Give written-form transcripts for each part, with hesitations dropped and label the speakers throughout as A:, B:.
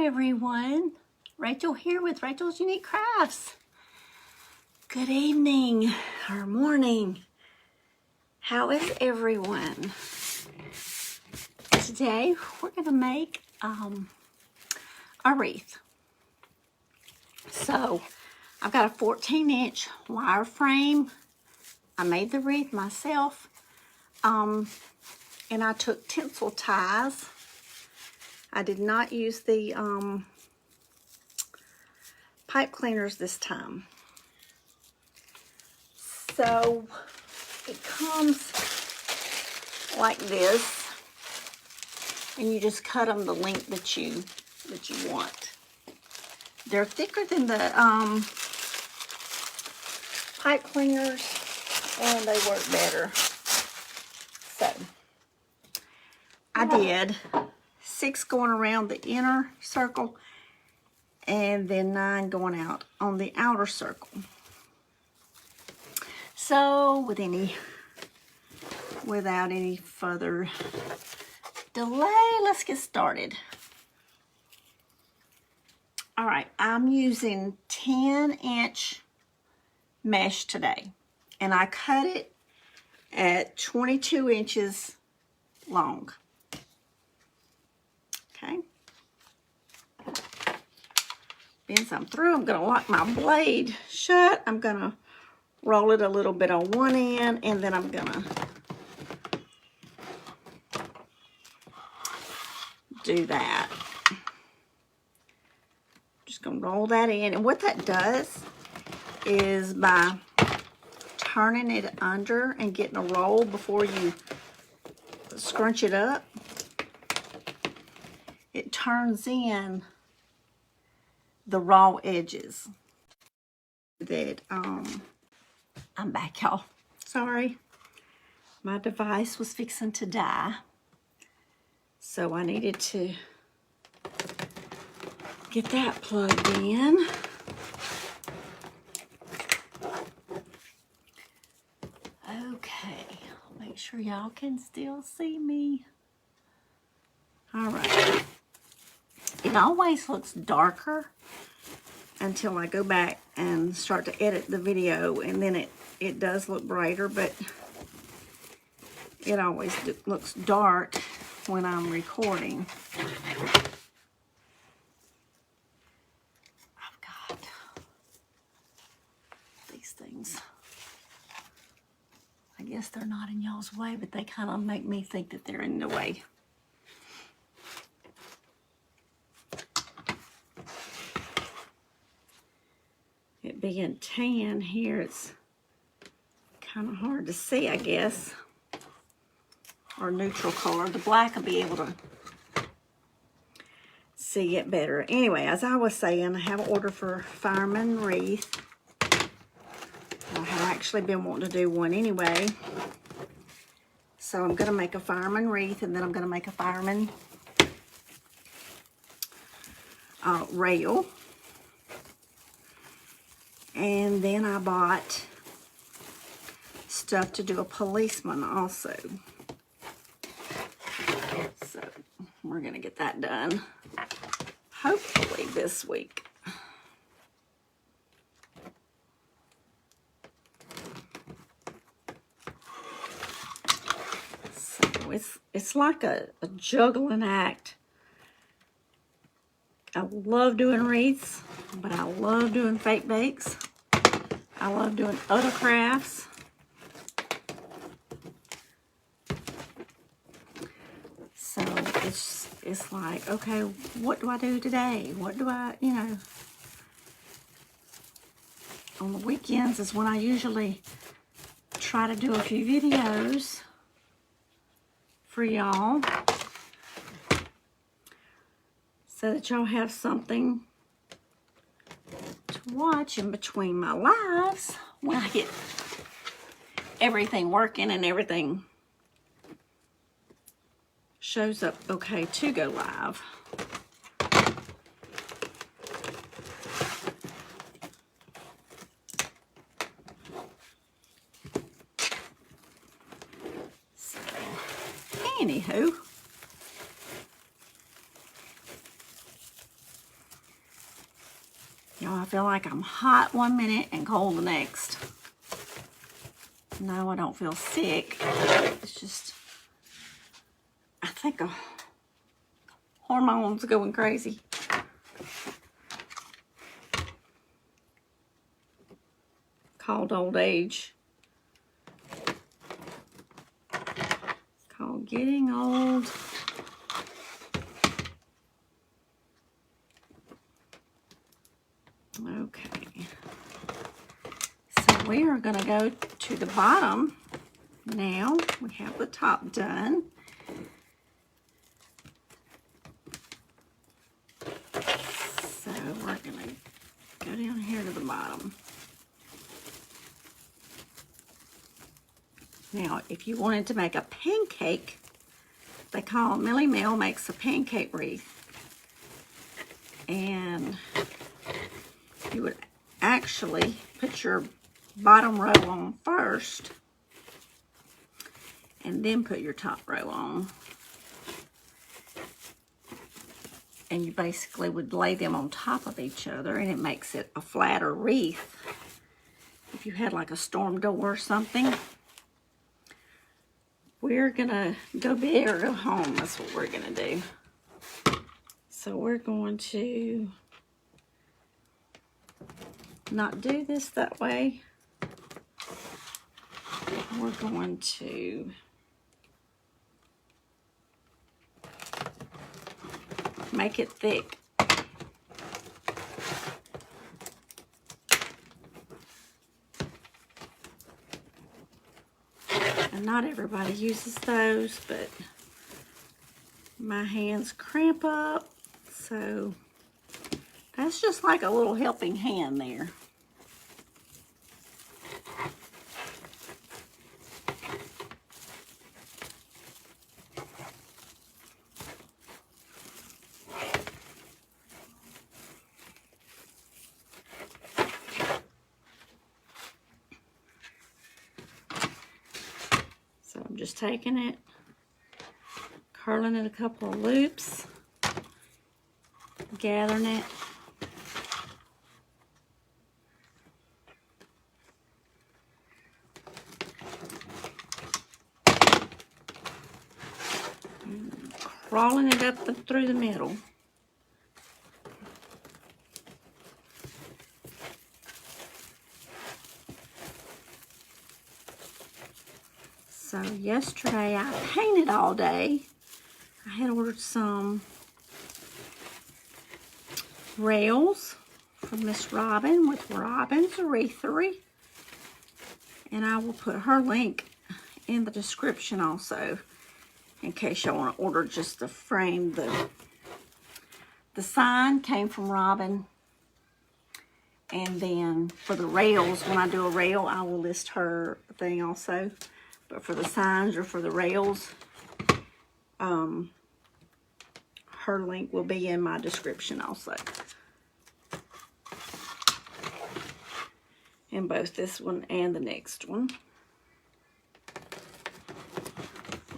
A: everyone. Rachel here with Rachel's Unique Crafts. Good evening or morning. How is everyone? Today we're going to make a wreath. So I've got a 14-inch wire frame. I made the wreath myself. And I took tinsel ties. I did not use the pipe cleaners this time. So it comes like this, and you just cut them the length that you want. They're thicker than the pipe cleaners, and they work better. So I did 6 going around the inner circle, and then 9 going out on the outer circle. So without any further delay, let's get started. All right, I'm using 10-inch mesh today, and I cut it at 22 inches long. Okay. Once I'm through, I'm going to lock my blade shut. I'm going to roll it a little bit on one end, and then I'm going to do that. Just going to roll that in. And what that does is by turning it under and getting a roll before you scrunch it up, it turns in the raw edges. That I'm back, y'all. Sorry, my device was fixing to die, so I needed to get that plugged in. Okay, I'll make sure y'all can still see me. All right. It always looks darker until I go back and start to edit the video, and then it does look brighter, but it always looks dark when I'm recording. I've got these things. I guess they're not in y'all's way, but they kind of make me think that they're in the way. It being tan here, it's kind of hard to see, I guess, or neutral color. The black will be able to see it better. Anyway, as I was saying, I have an order for Fireman Wreath. I have actually been wanting to do one anyway. So I'm going to make a Fireman Wreath, and then I'm going to make a Fireman rail. And then I bought stuff to do a policeman also. So we're going to get that done, hopefully this week. So it's like a juggling act. I love doing wreaths, but I love doing fake bakes. I love doing other crafts. So it's like, okay, what do I do today? What do I, on the weekends is when I usually try to do a few videos for y'all, so that y'all have something to watch in between my lives when I get everything working and everything shows up okay to go live. So, anywho, feel like I'm hot one minute and cold the next. No, I don't feel sick. It's just, I think hormones are going crazy. Called old age. It's called getting old. Okay. So we are going to go to the bottom now. We have the top done. So we're going to go down here to the bottom. Now, if you wanted to make a pancake, they call Millie Mill makes a pancake wreath. And you would actually put your bottom row on first and then put your top row on. And you basically would lay them on top of each other, and it makes it a flatter wreath. If you had like a storm door or something. We're gonna go big or go home. That's what we're gonna do. So we're going to not do this that way. We're going to make it thick. And not everybody uses those, but my hands cramp up, so that's just like a little helping hand there. So I'm just taking it, curling it a couple of loops, gathering it. And crawling it up through the middle. So yesterday I painted all day. I had ordered some rails from Miss Robin with Robin's Wreathery. And I will put her link in the description also, in case y'all want to order just the frame. The sign came from Robin. And then for the rails, when I do a rail, I will list her thing also. But for the signs or for the rails, her link will be in my description also. In both this one and the next one.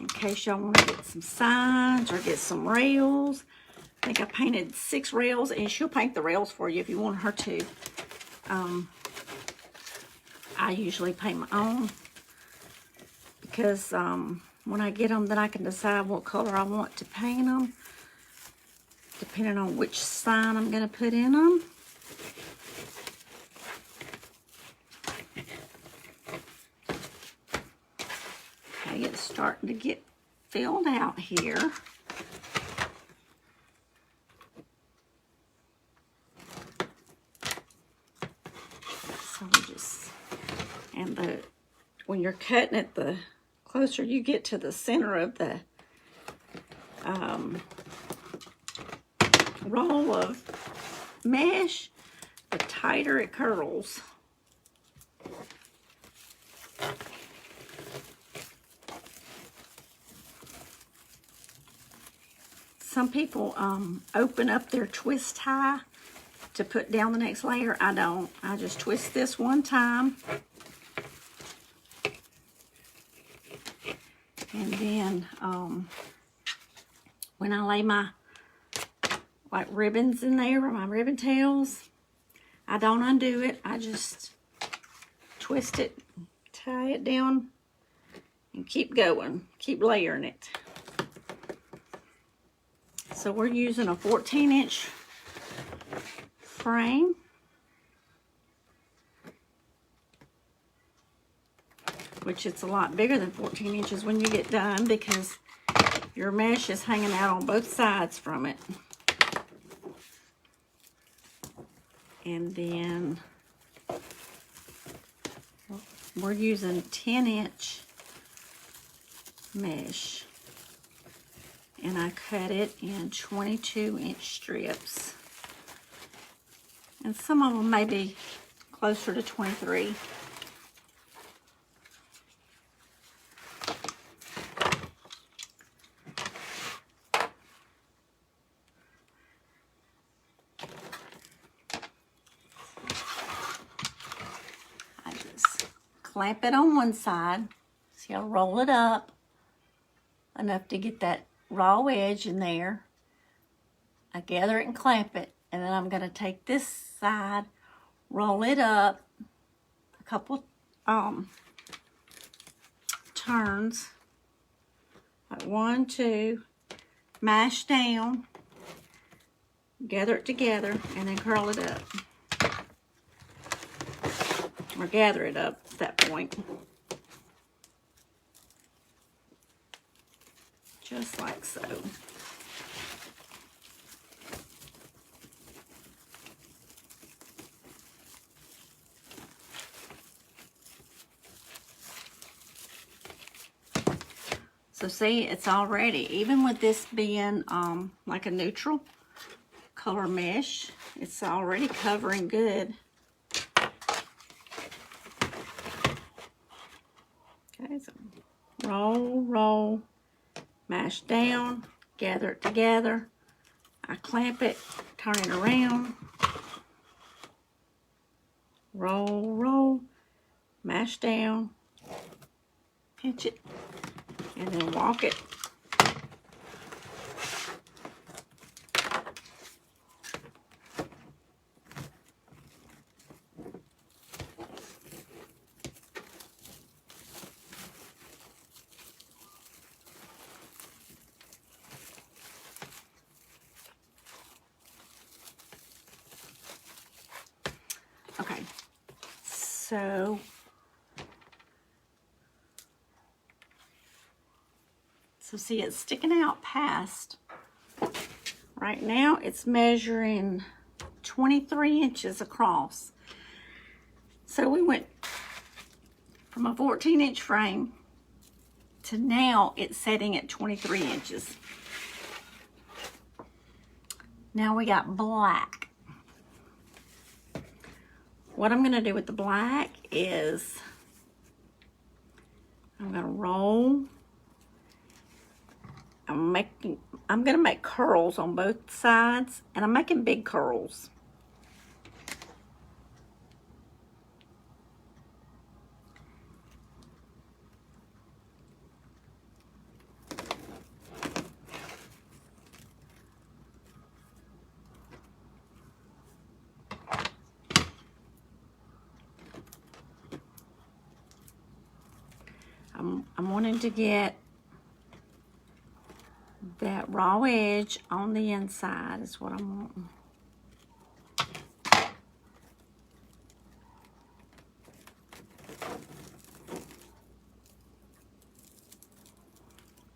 A: In case y'all want to get some signs or get some rails. I think I painted 6 rails, and she'll paint the rails for you if you want her to. I usually paint my own. Because when I get them, then I can decide what color I want to paint them, depending on which sign I'm going to put in them. Okay, it's starting to get filled out here. So we just, and when you're cutting it, the closer you get to the center of the roll of mesh, the tighter it curls. Some people open up their twist tie to put down the next layer. I don't. I just twist this one time. And then when I lay my ribbons in there, or my ribbon tails, I don't undo it. I just twist it, tie it down, and keep going. Keep layering it. So we're using a 14-inch frame. Which it's a lot bigger than 14 inches when you get done because your mesh is hanging out on both sides from it. And then we're using 10-inch mesh. And I cut it in 22-inch strips. And some of them may be closer to 23. Clamp it on one side. See, I'll roll it up enough to get that raw edge in there. I gather it and clamp it, and then I'm going to take this side, roll it up a couple turns, like 1, 2, mash down, gather it together, and then curl it up. Or gather it up at that point. Just like so. So see, it's already, even with this being like a neutral color mesh, it's already covering good. Okay, so roll, roll, mash down, gather it together. I clamp it, turn it around, roll, roll, mash down, pinch it, and then walk it. Okay, so see, it's sticking out past. Right now it's measuring 23 inches across. So we went from a 14-inch frame to now it's setting at 23 inches. Now we got black. What I'm going to do with the black is I'm going to roll. I'm going to make curls on both sides, and I'm making big curls. I'm wanting to get that raw edge on the inside is what I'm wanting.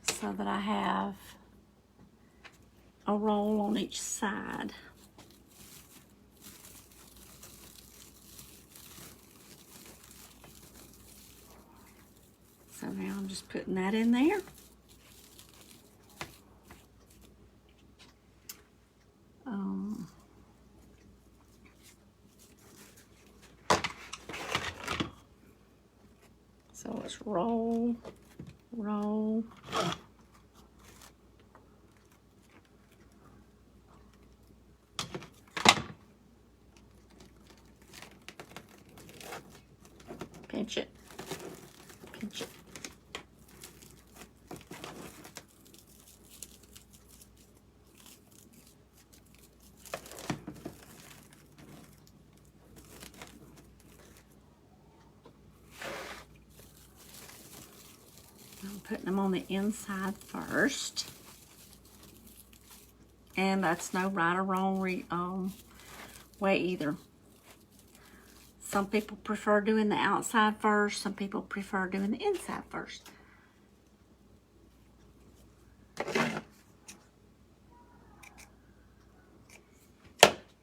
A: So that I have a roll on each side. So now I'm just putting that in there. So let's roll, roll. Pinch it, pinch it. putting them on the inside first. And that's no right or wrong way either. Some people prefer doing the outside first. Some people prefer doing the inside first.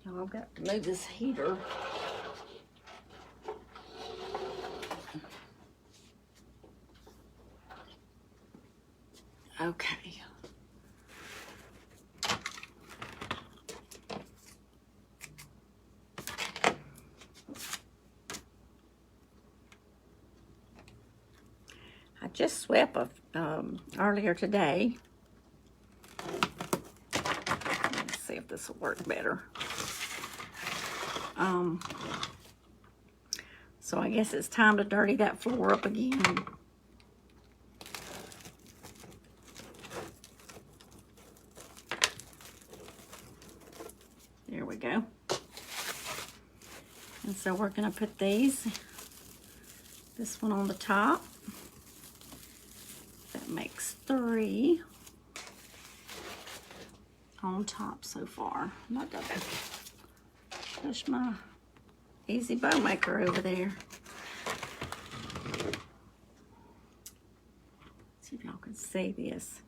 A: Now I've got to move this heater. Okay. I just swept earlier today. Let's see if this will work better. So I guess it's time to dirty that floor up again. There we go. And so we're going to put this one on the top. That makes 3 on top so far. I'm not gonna push my easy bow maker over there. See if y'all can see this.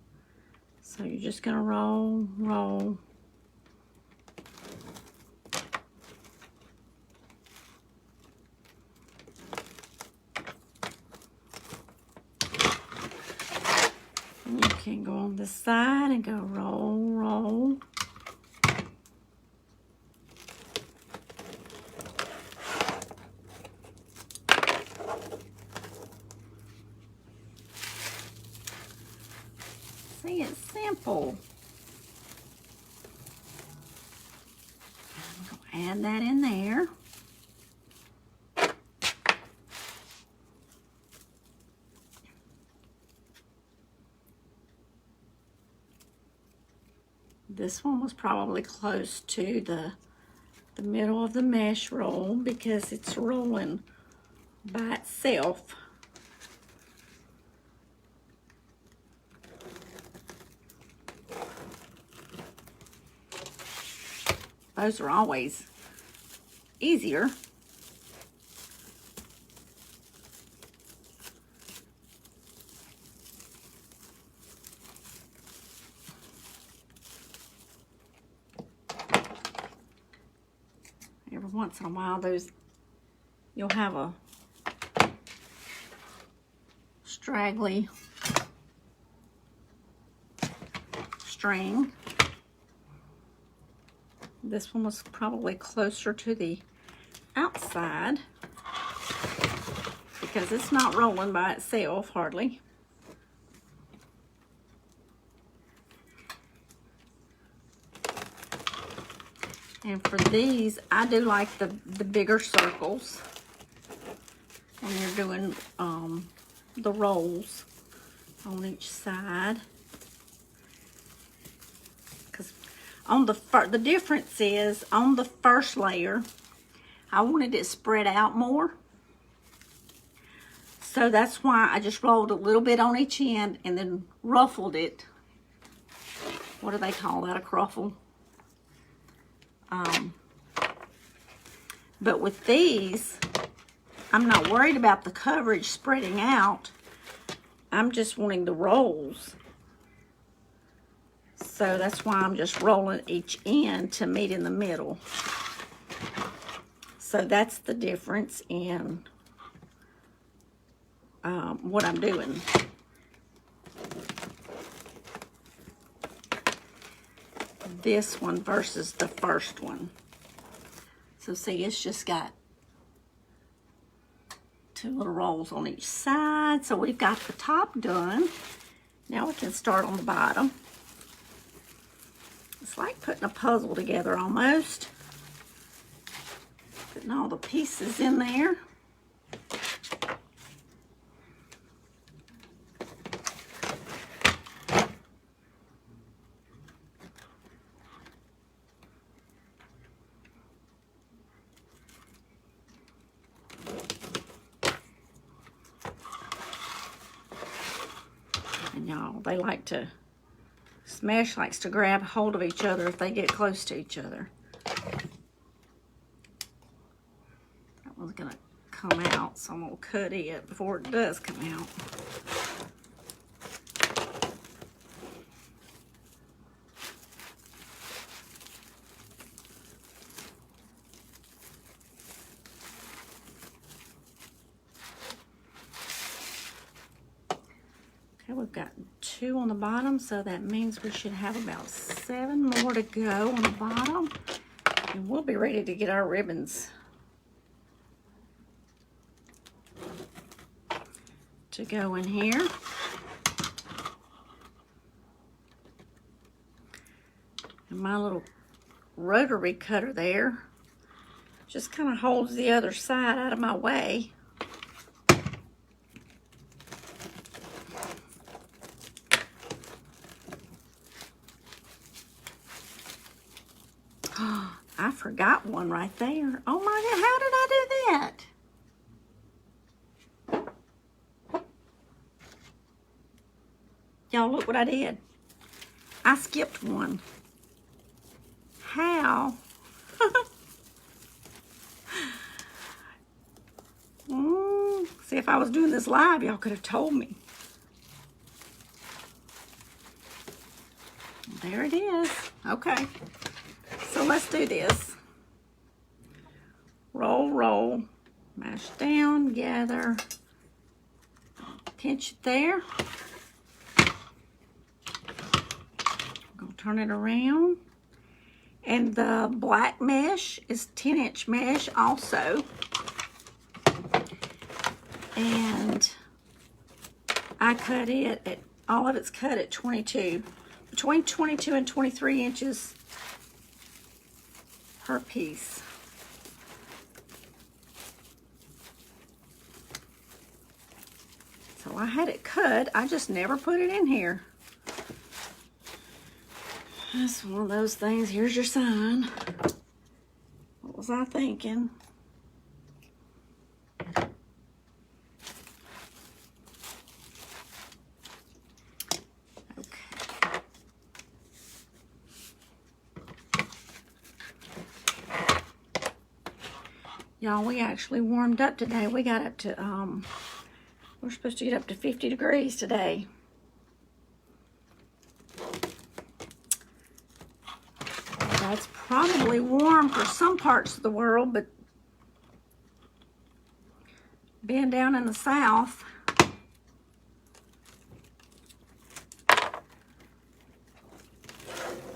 A: So you're just gonna roll, roll. And you can go on the side and go roll, roll. See, it's simple. I'm going to add that in there. This one was probably close to the middle of the mesh roll because it's rolling by itself. Those are always easier. Every once in a while, you'll have a straggly string. This one was probably closer to the outside because it's not rolling by itself hardly. And for these, I do like the bigger circles when you're doing the rolls on each side. Because on the difference is on the first layer, I wanted it spread out more. So that's why I just rolled a little bit on each end and then ruffled it. What do they call that? A cruffle? But with these, I'm not worried about the coverage spreading out. I'm just wanting the rolls. So that's why I'm just rolling each end to meet in the middle. So that's the difference in what I'm doing. This one versus the first one. So see, it's just got 2 little rolls on each side. So we've got the top done. Now we can start on the bottom. It's like putting a puzzle together almost. Putting all the pieces in there. y'all. They like to, Smash likes to grab hold of each other if they get close to each other. That one's gonna come out, so I'm gonna cut it before it does come out. Okay, we've got 2 on the bottom, so that means we should have about 7 more to go on the bottom, and we'll be ready to get our ribbons to go in here. And my little rotary cutter there just kind of holds the other side out of my way. I forgot one right there. Oh my God, how did I do that? Y'all, look what I did. I skipped one. How? See, if I was doing this live, y'all could have told me. There it is. Okay. So let's do this. Roll, roll. Mash down, gather. Pinch it there. Turn it around, and the black mesh is 10-inch mesh also, and I cut it at, all of it's cut at 22, between 22 and 23 inches per piece. So I had it cut, I just never put it in here. That's one of those things. Here's your sign. What was I thinking? Okay. Y'all, we actually warmed up today. We got up to, we're supposed to get up to 50 degrees today. That's probably warm for some parts of the world, but being down in the south,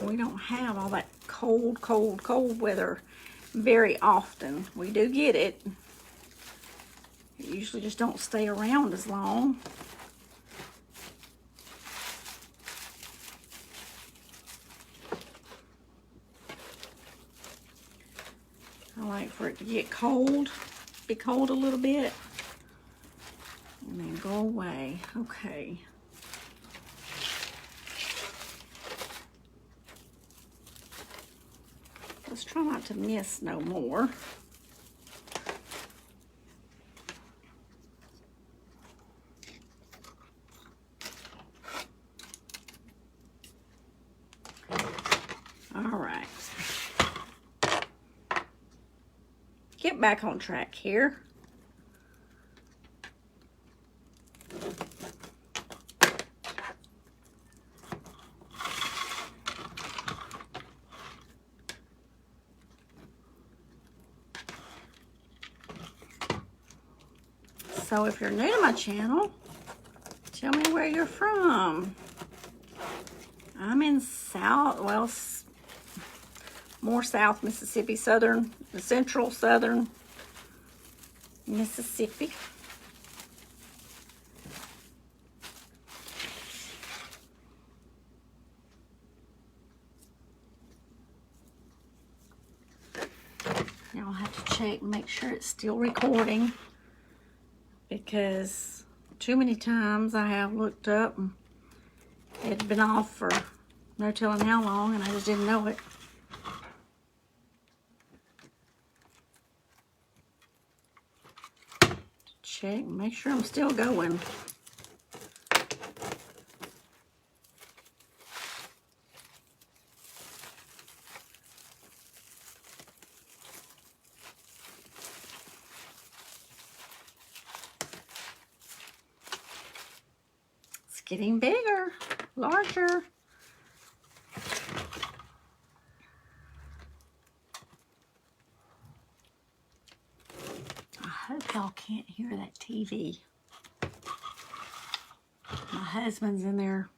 A: we don't have all that cold, cold, cold weather very often. We do get it. It usually just don't stay around as long. I like for it to get cold, be cold a little bit, and then go away. Okay. Let's try not to miss no more. All right. Get back on track here. So if you're new to my channel, tell me where you're from. I'm in more South Mississippi, central southern Mississippi. Now I'll have to check and make sure it's still recording, because too many times I have looked up and it's been off for no telling how long, and I just didn't know it. Check, make sure I'm still going. getting bigger, larger. I hope y'all can't hear that TV. My husband's in there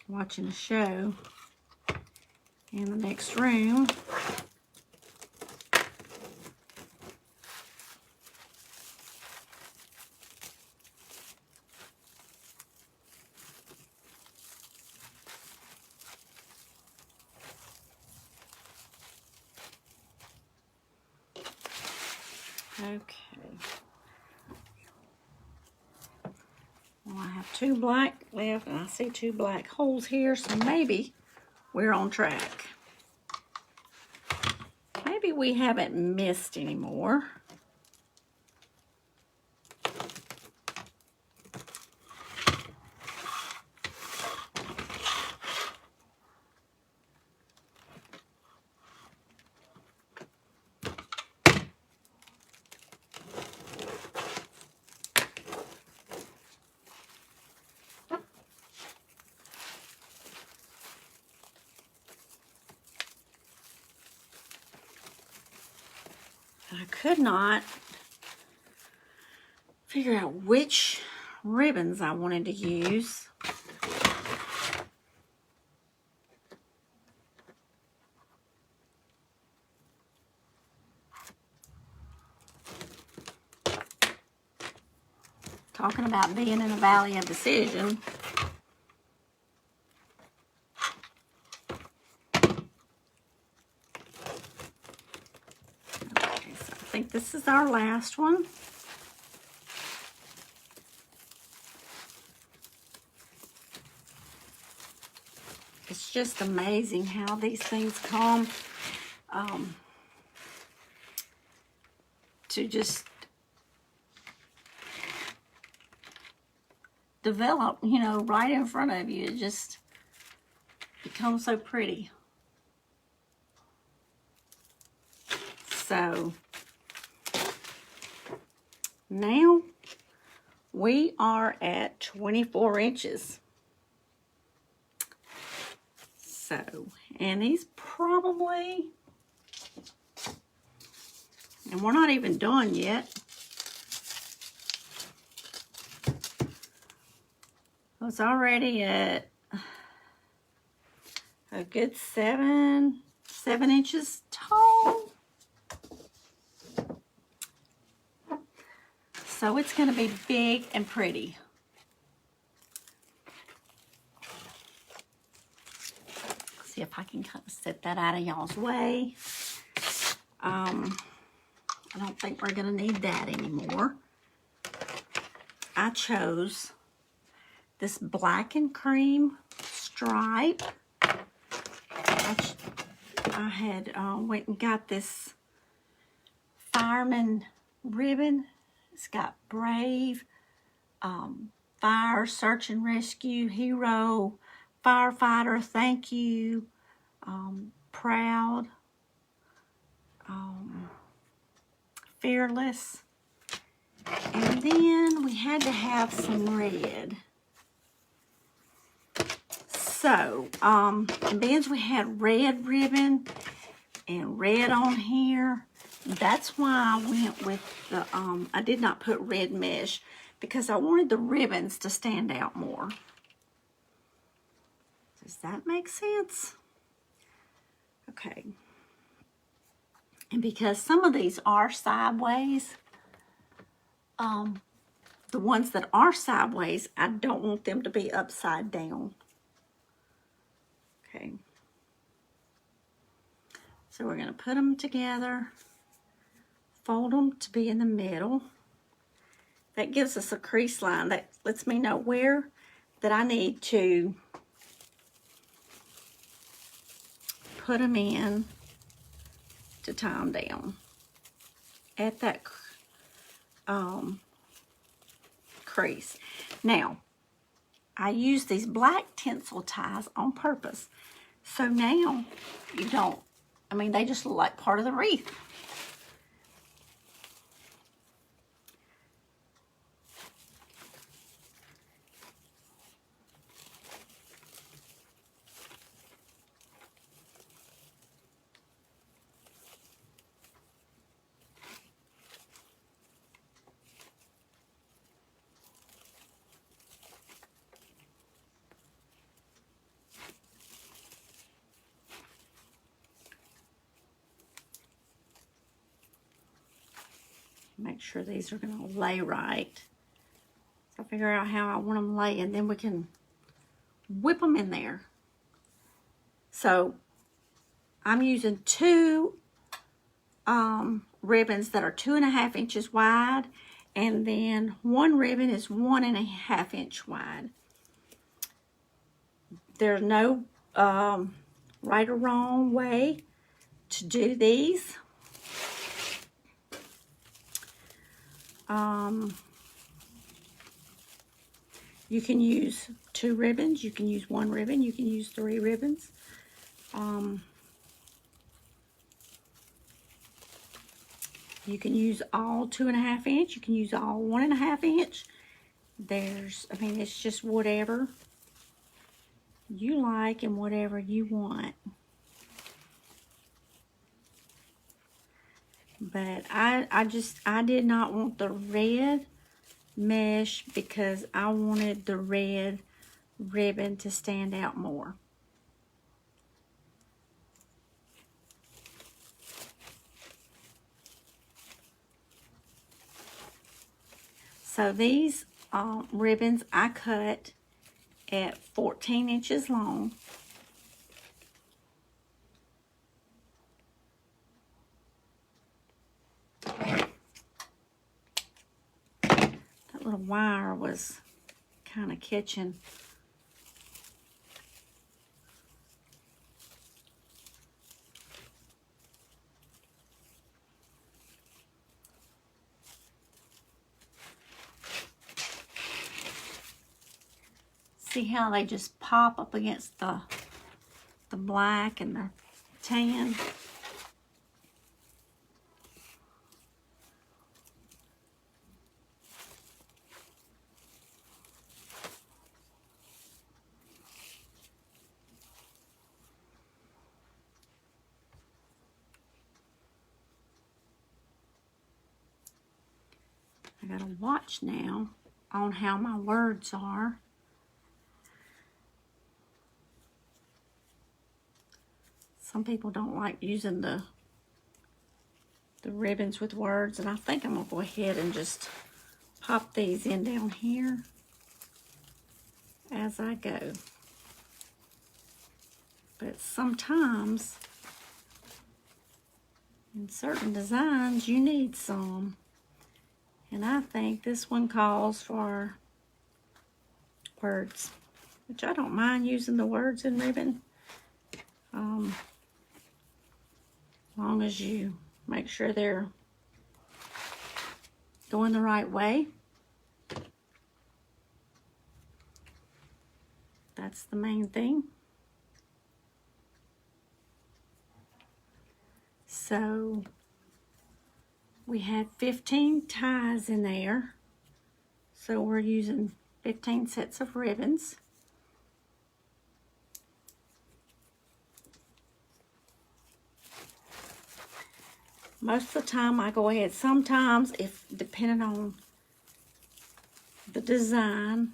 A: watching a show in the next room. Okay. Well, I have 2 black left, and I see 2 black holes here, so maybe we're on track. Maybe we haven't missed anymore. I could not figure out which ribbons I wanted to use. Talking about being in a valley of decision. Okay, so I think this is our last one. It's just amazing how these things come to just develop, you know, right in front of you. It just becomes so pretty. So now we are at 24 inches. So, and these probably, and we're not even done yet. It's already at a good 7 inches tall. So it's going to be big and pretty. See if I can kind of set that out of y'all's way. I don't think we're going to need that anymore. I chose this black and cream stripe. I had went and got this fireman ribbon. It's got brave, fire, search and rescue, hero, firefighter, thank you, proud, fearless. And then we had to have some red. So, and being we had red ribbon and red on here, that's why I went with the, I did not put red mesh because I wanted the ribbons to stand out more. Does that make sense? Okay. And because some of these are sideways, the ones that are sideways, I don't want them to be upside down. Okay. So we're going to put them together, fold them to be in the middle. That gives us a crease line that lets me know where that I need to put them in to tie them down at that crease. Now, I use these black tinsel ties on purpose. So now you don't, I mean, they just look like part of the wreath. Make sure these are going to lay right. So figure out how I want them lay, and then we can whip them in there. So I'm using two ribbons that are 2.5 inches wide, and then one ribbon is 1.5 inch wide. There's no right or wrong way to do these. You can use 2 ribbons, you can use 1 ribbon, you can use 3 ribbons. You can use all 2.5 inch, you can use all 1.5 inch. I mean, it's just whatever you like and whatever you want. But I did not want the red mesh because I wanted the red ribbon to stand out more. So these ribbons I cut at 14 inches long. That little wire was kind of catching. See how they just pop up against the black and the tan? I gotta watch now on how my words are. Some people don't like using the ribbons with words, and I think I'm gonna go ahead and just pop these in down here as I go. But sometimes in certain designs you need some, and I think this one calls for words, which I don't mind using the words in ribbon. Long as you make sure they're going the right way. That's the main thing. So we had 15 ties in there. So we're using 15 sets of ribbons. Most of the time I go ahead, sometimes if depending on the design,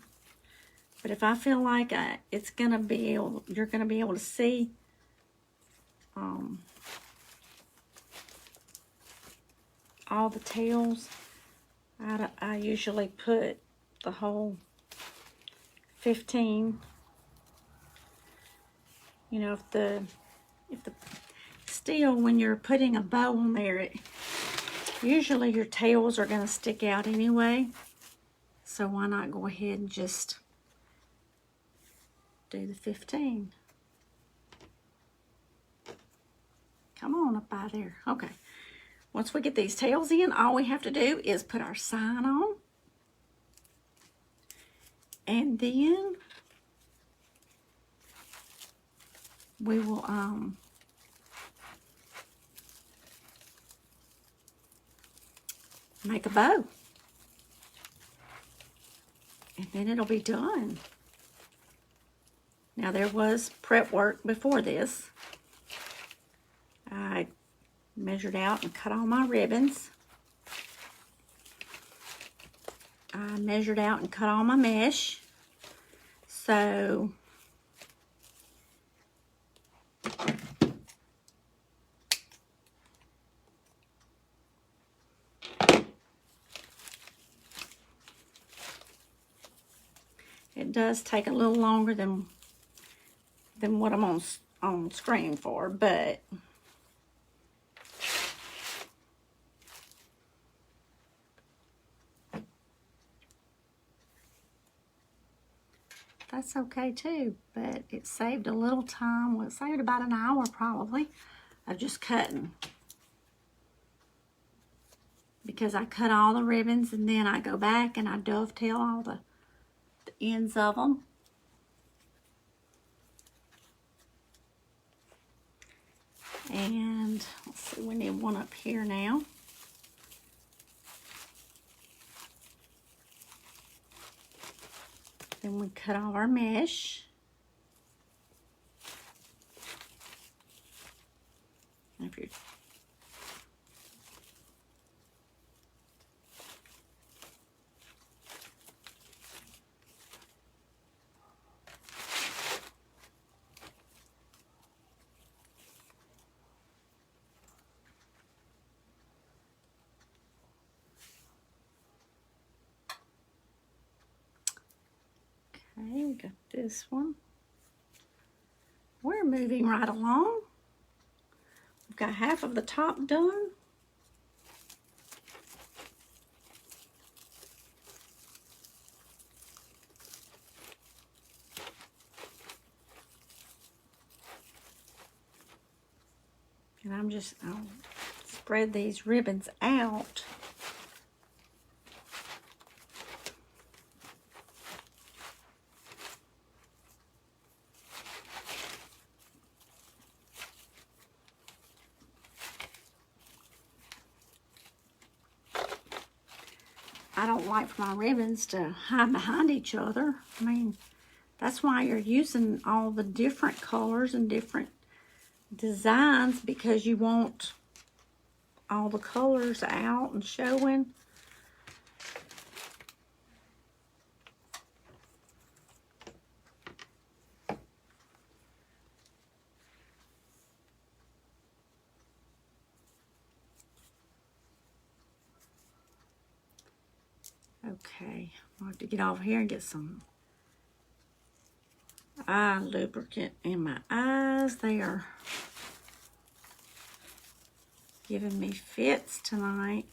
A: but if I feel like it's gonna be able, you're gonna be able to see all the tails, I usually put the whole 15. You know, if the still, when you're putting a bow on there, usually your tails are going to stick out anyway. So why not go ahead and just do the 15. Come on up by there. Okay. Once we get these tails in, all we have to do is put our sign on. And then we will make a bow, and then it'll be done. Now there was prep work before this. I measured out and cut all my ribbons. I measured out and cut all my mesh. So it does take a little longer than what I'm on screen for, but that's okay too. But it saved a little time. Well, it saved about an hour probably of just cutting, because I cut all the ribbons and then I go back and I dovetail all the ends of them. And let's see, we need one up here now. Then we cut all our mesh. And if you're okay, we got this one. We're moving right along. We've got half of the top done. And I'll spread these ribbons out. I don't like for my ribbons to hide behind each other. I mean, that's why you're using all the different colors and different designs, because you want all the colors out and showing. Okay, I'll have to get over here and get some eye lubricant in my eyes. They are giving me fits tonight.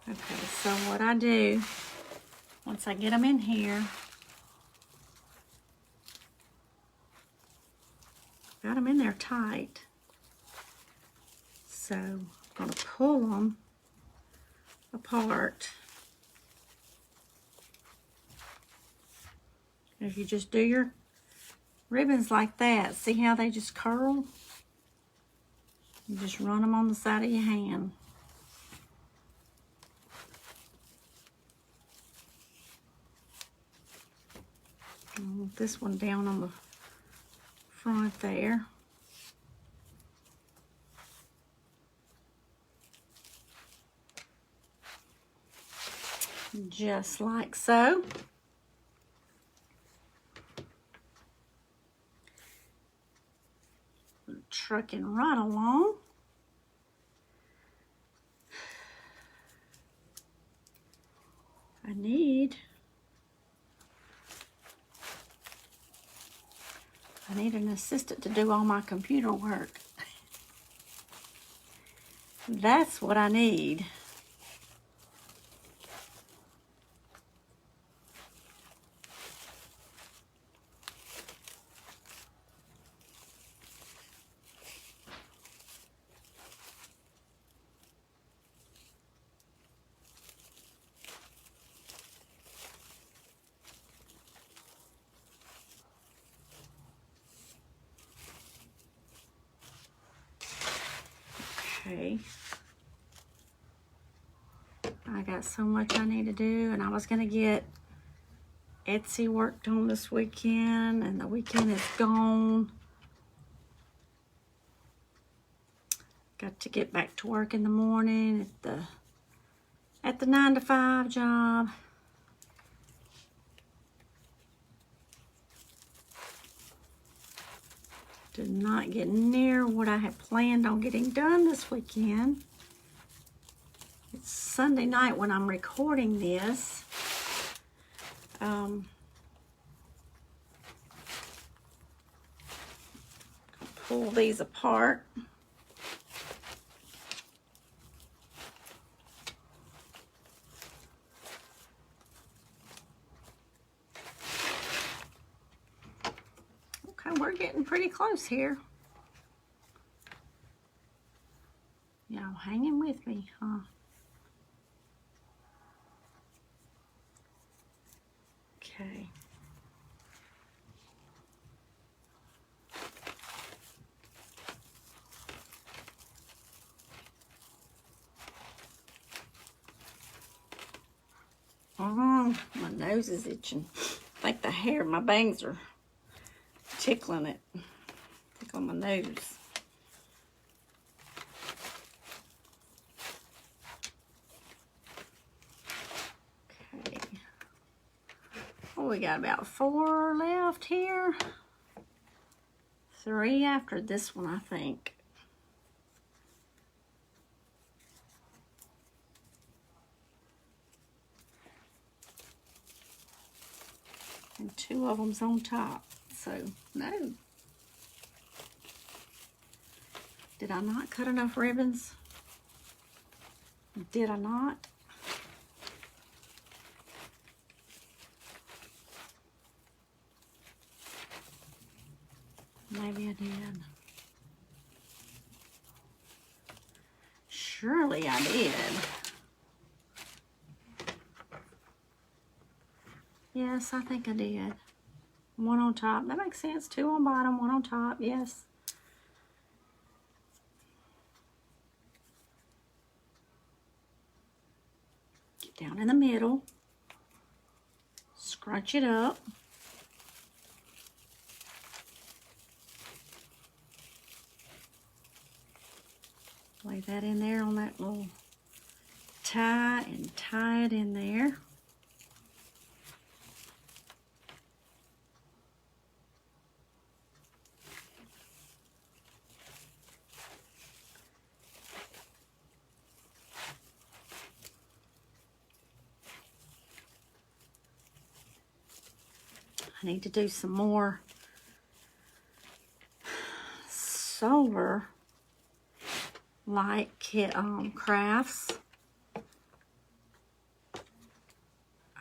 A: Okay, so what I do, once I get them in here, got them in there tight. So I'm going to pull them apart. And if you just do your ribbons like that, see how they just curl? You just run them on the side of your hand. I'll move this one down on the front there. Just like so. Trucking right along. I need an assistant to do all my computer work. That's what I need. Okay. I got so much I need to do, and I was going to get Etsy worked on this weekend, and the weekend is gone. Got to get back to work in the morning at the 9-to-5 job. Did not get near what I had planned on getting done this weekend. It's Sunday night when I'm recording this. Pull these apart. Okay, we're getting pretty close here. Y'all hanging with me, huh? Okay. My nose is itching. I think the hair, my bangs are tickling it. Tickling my nose. Okay. Oh, we got about 4 left here. 3 after this one, I think. And 2 of them's on top, so no. Did I not cut enough ribbons? Did I not? Maybe I did. Surely I did. Yes, I think I did. 1 on top. That makes sense. 2 on bottom, 1 on top. Yes. Get down in the middle. Scrunch it up. Lay that in there on that little tie and tie it in there. I need to do some more solar light crafts.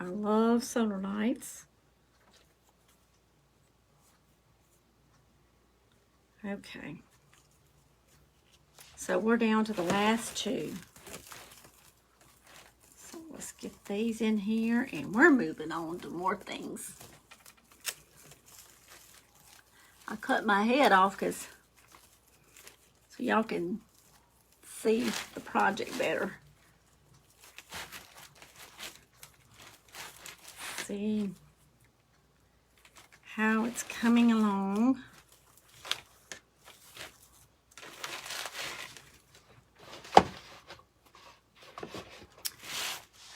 A: I love solar lights. Okay. So we're down to the last 2. So let's get these in here and we're moving on to more things. I cut my head off so y'all can see the project better. See how it's coming along.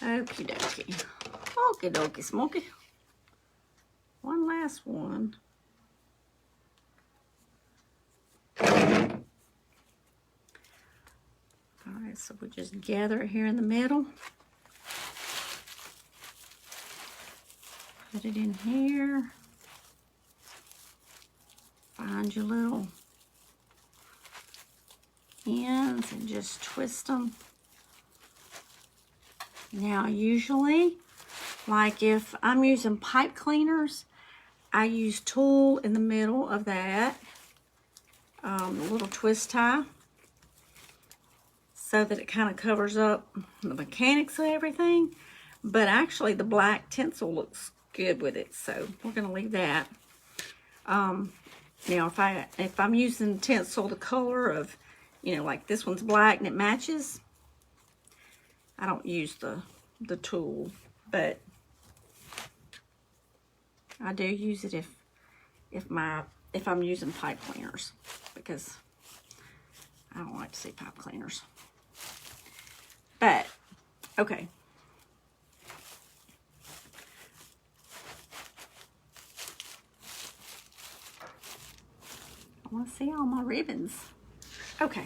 A: Okie dokie. Okie dokie smoky. One last one. Alright, so we'll just gather it here in the middle. Put it in here. Find your little ends and just twist them. Now, usually, like if I'm using pipe cleaners, I use tulle in the middle of that, a little twist tie, so that it kind of covers up the mechanics of everything. But actually, the black tinsel looks good with it, so we're going to leave that. Now, if I'm using tinsel the color of, like this one's black and it matches, I don't use the tulle, but I do use it if I'm using pipe cleaners, because I don't like to see pipe cleaners. But okay. I want to see all my ribbons. Okay.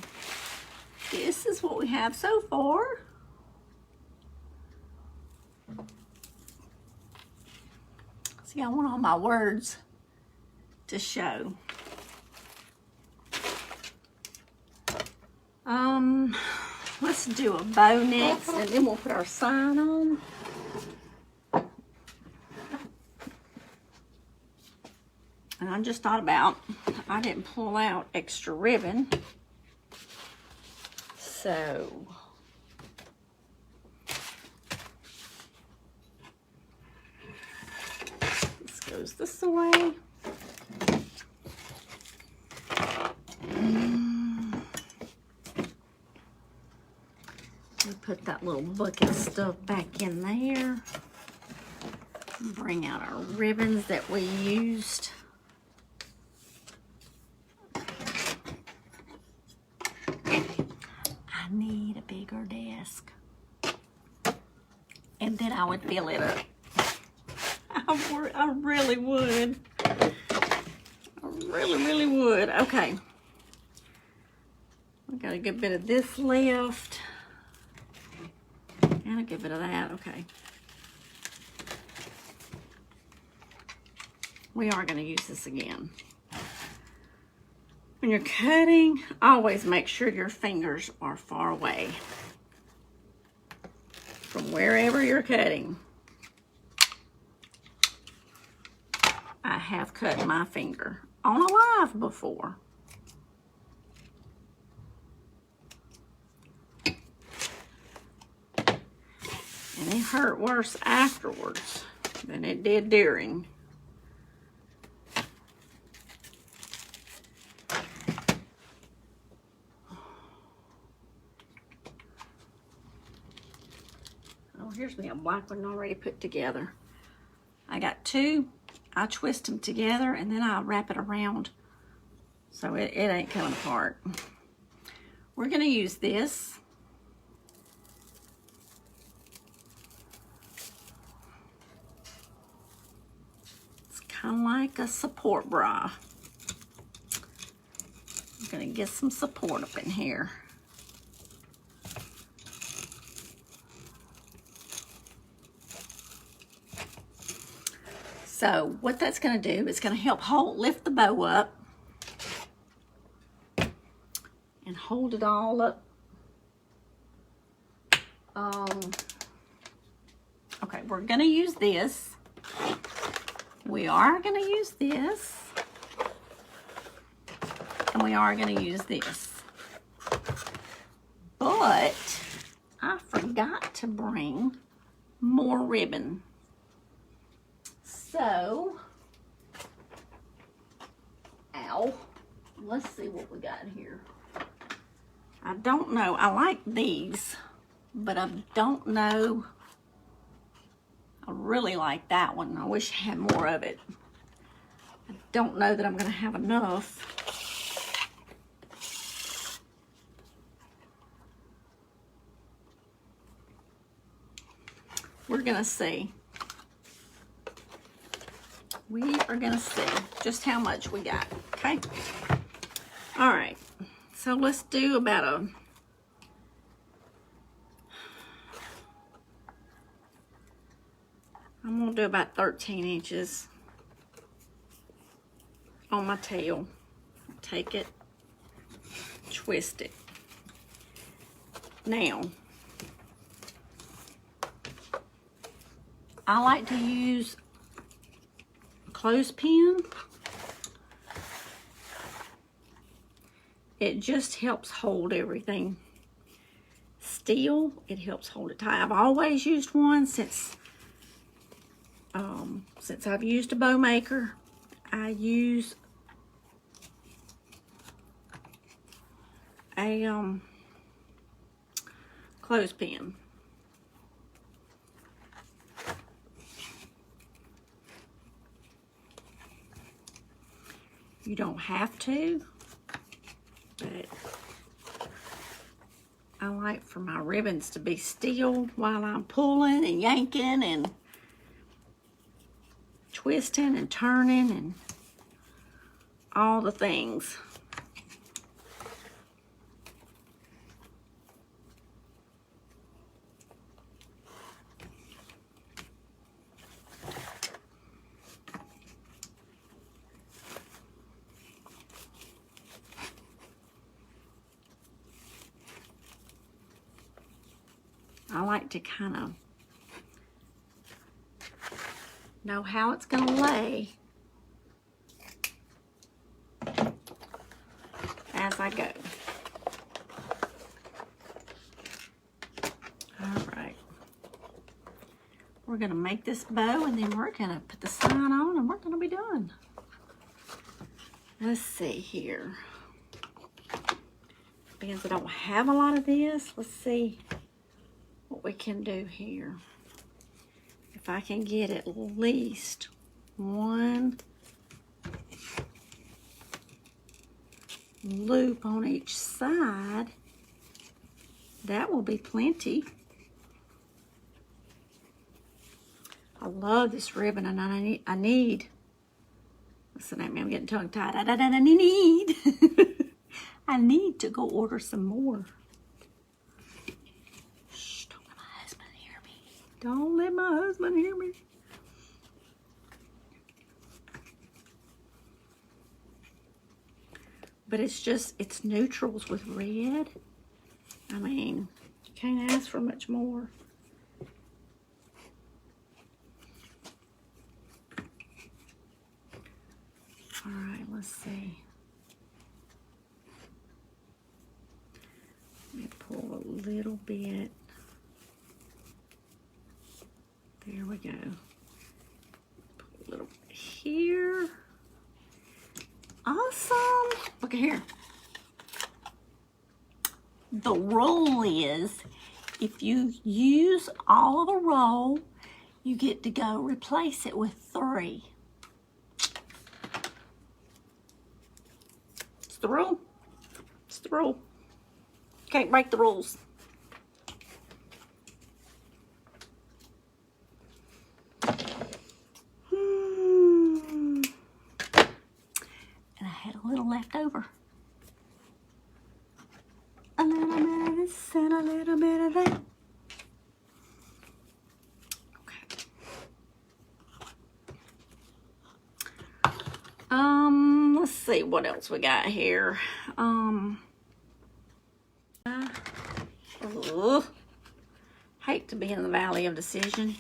A: This is what we have so far. See, I want all my words to show. Let's do a bow next, and then we'll put our sign on. And I just thought about, I didn't pull out extra ribbon. So, this goes this way. We put that little bucket stuff back in there. Bring out our ribbons that we used. I need a bigger desk. And then I would fill it up. I really would. I really would. Okay. We got a good bit of this left. And a good bit of that. Okay. We are going to use this again. When you're cutting, always make sure your fingers are far away from wherever you're cutting. I have cut my finger on a live before. And it hurt worse afterwards than it did during. Oh, here's me a black one already put together. I got two. I twist them together and then I wrap it around so it ain't coming apart. We're going to use this. It's kind of like a support bra. I'm going to get some support up in here. So what that's going to do is going to help lift the bow up and hold it all up. Okay, we're going to use this. We are going to use this. And we are going to use this. But I forgot to bring more ribbon. So, ow, let's see what we got here. I don't know, I like these, but I don't know, I really like that one. I wish I had more of it. I don't know that I'm gonna have enough. We're gonna see. We are gonna see just how much we got, okay? All right, so let's do about I'm gonna do about 13 inches on my tail. Take it, twist it. Now, I like to use clothespin. It just helps hold everything still. It helps hold it tight. I've always used one since I've used a bow maker. I use a clothespin. You don't have to, but I like for my ribbons to be still while I'm pulling and yanking and twisting and turning and all the things. I like to kind of know how it's going to lay as I go. All right. We're going to make this bow, and then we're going to put the sign on, and we're going to be done. Let's see here. Because I don't have a lot of this, let's see what we can do here. If I can get at least one loop on each side, that will be plenty. I love this ribbon, and I need listen at me, I'm getting tongue-tied. I need I need to go order some more. Shh, don't let my husband hear me. Don't let my husband hear me. But it's neutrals with red. I mean, you can't ask for much more. All right, let's see. Let me pull a little bit. There we go. Pull a little bit here. Awesome. Look at here. The rule is, if you use all of the roll, you get to go replace it with 3. It's the rule. It's the rule. Can't break the rules. And I had a little left over. A little bit of this and a little bit of that. Okay. Let's see what else we got here. Hate to be in the valley of decision.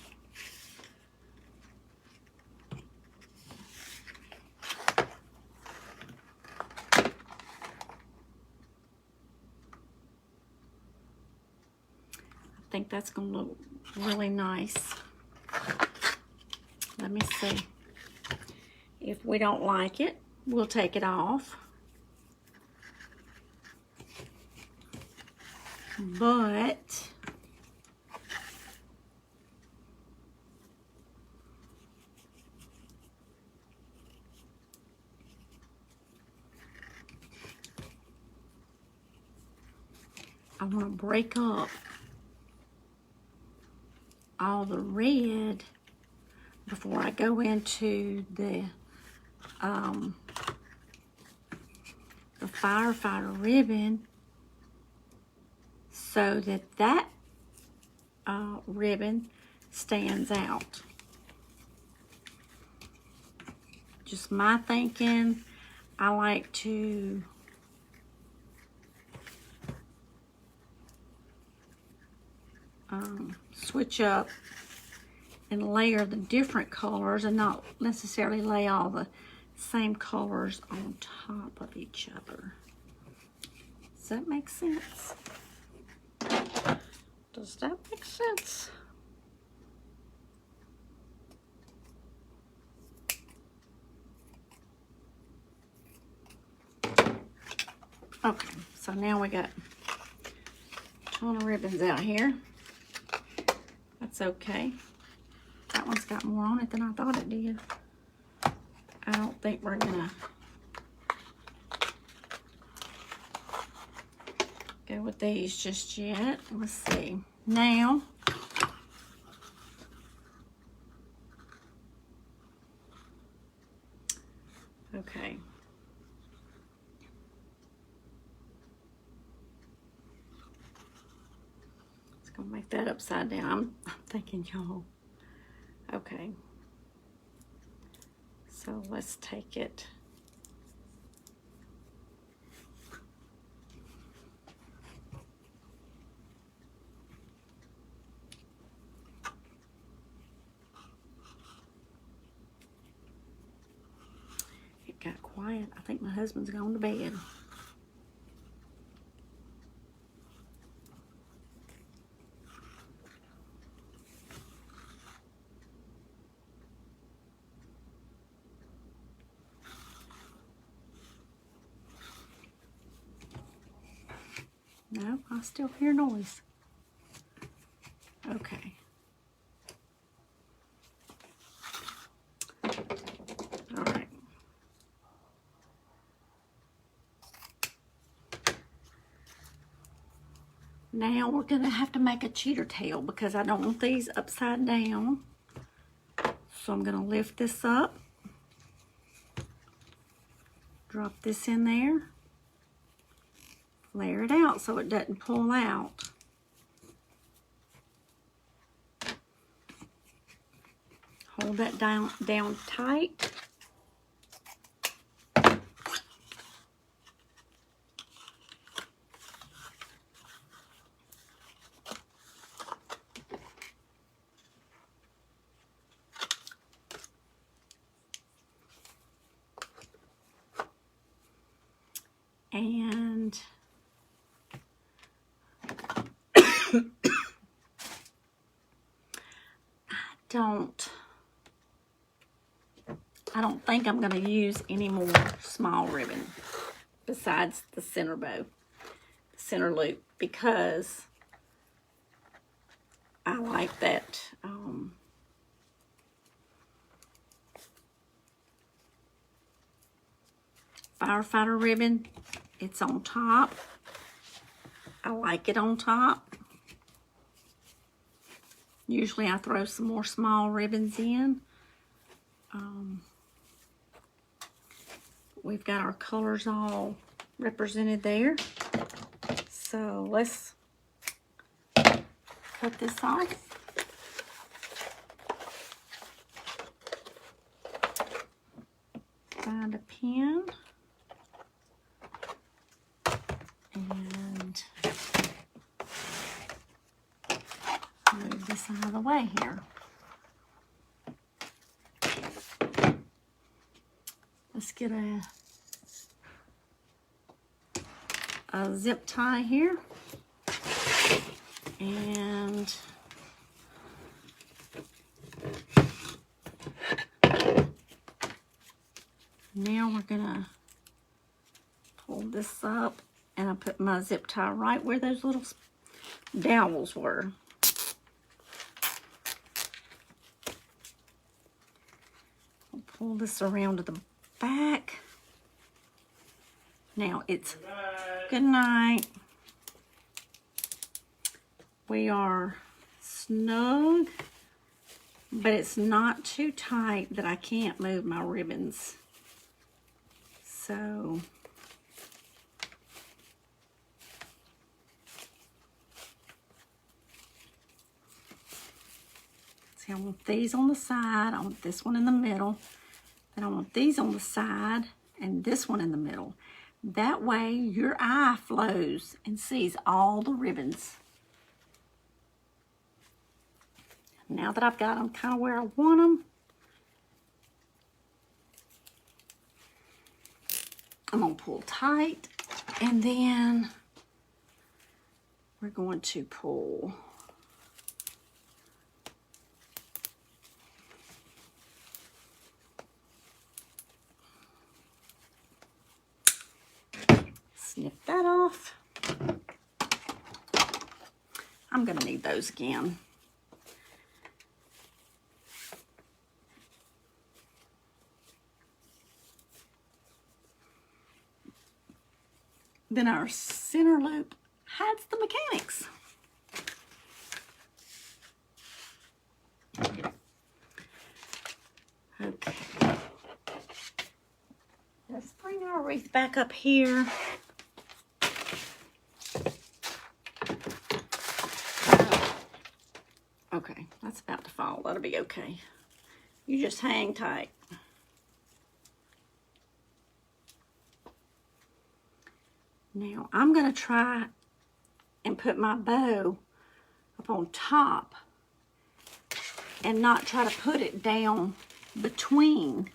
A: I think that's going to look really nice. Let me see. If we don't like it, we'll take it off. But I want to break up all the red before I go into the Firefighter ribbon, so that ribbon stands out. Just my thinking. I like to switch up and layer the different colors and not necessarily lay all the same colors on top of each other. Does that make sense? Does that make sense? Okay, so now we got a ton of ribbons out here. That's okay. That one's got more on it than I thought it did. I don't think we're gonna go with these just yet. Let's see. Now, okay. It's gonna make that upside down. I'm thinking, y'all. Okay. So let's take it. got quiet. I think my husband's gone to bed. No, I still hear noise. Okay. All right. Now we're gonna have to make a cheater tail because I don't want these upside down. So I'm gonna lift this up, drop this in there, flare it out so it doesn't pull out. Hold that down tight. And I don't think I'm going to use any more small ribbon besides the center bow, center loop, because I like that Firefighter ribbon. It's on top. I like it on top. Usually I throw some more small ribbons in. We've got our colors all represented there. So let's cut this off. Find a pin. And move this out of the way here. Let's get a zip tie here. And now we're gonna pull this up, and I put my zip tie right where those little dowels were. I'll pull this around to the back. Now it's good night. We are snug, but it's not too tight that I can't move my ribbons. So see, I want these on the side, I want this one in the middle, and I want these on the side and this one in the middle. That way your eye flows and sees all the ribbons. Now that I've got them kind of where I want them, I'm going to pull tight, and then we're going to pull snip that off. I'm going to need those again. Then our center loop hides the mechanics. Okay. Let's bring our wreath back up here. Okay, that's about to fall. That'll be okay. You just hang tight. Now, I'm going to try and put my bow up on top and not try to put it down between.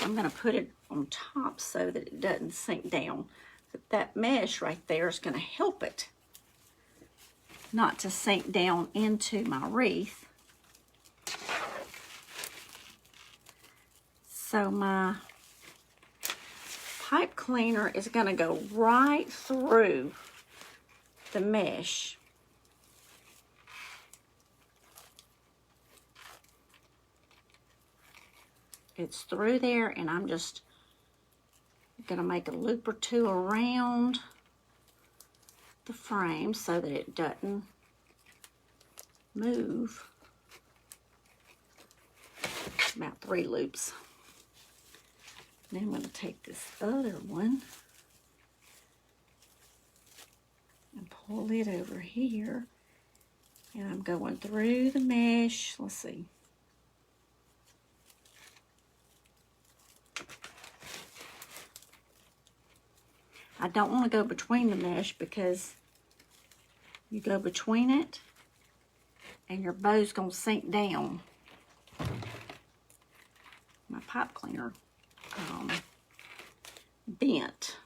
A: I'm going to put it on top so that it doesn't sink down. But that mesh right there is going to help it not to sink down into my wreath. So my pipe cleaner is going to go right through the mesh. It's through there, and I'm just going to make a loop or two around the frame so that it doesn't move. About 3 loops. Then I'm going to take this other one and pull it over here, and I'm going through the mesh. Let's see. I don't want to go between the mesh because you go between it and your bow's going to sink down. My pipe cleaner bent.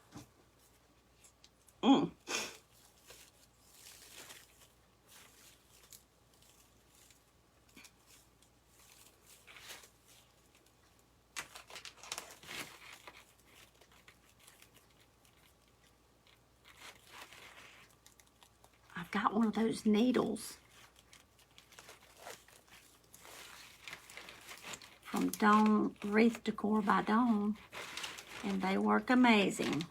A: I've got one of those needles from Dawn Wreath Decor by Dawn, and they work amazing.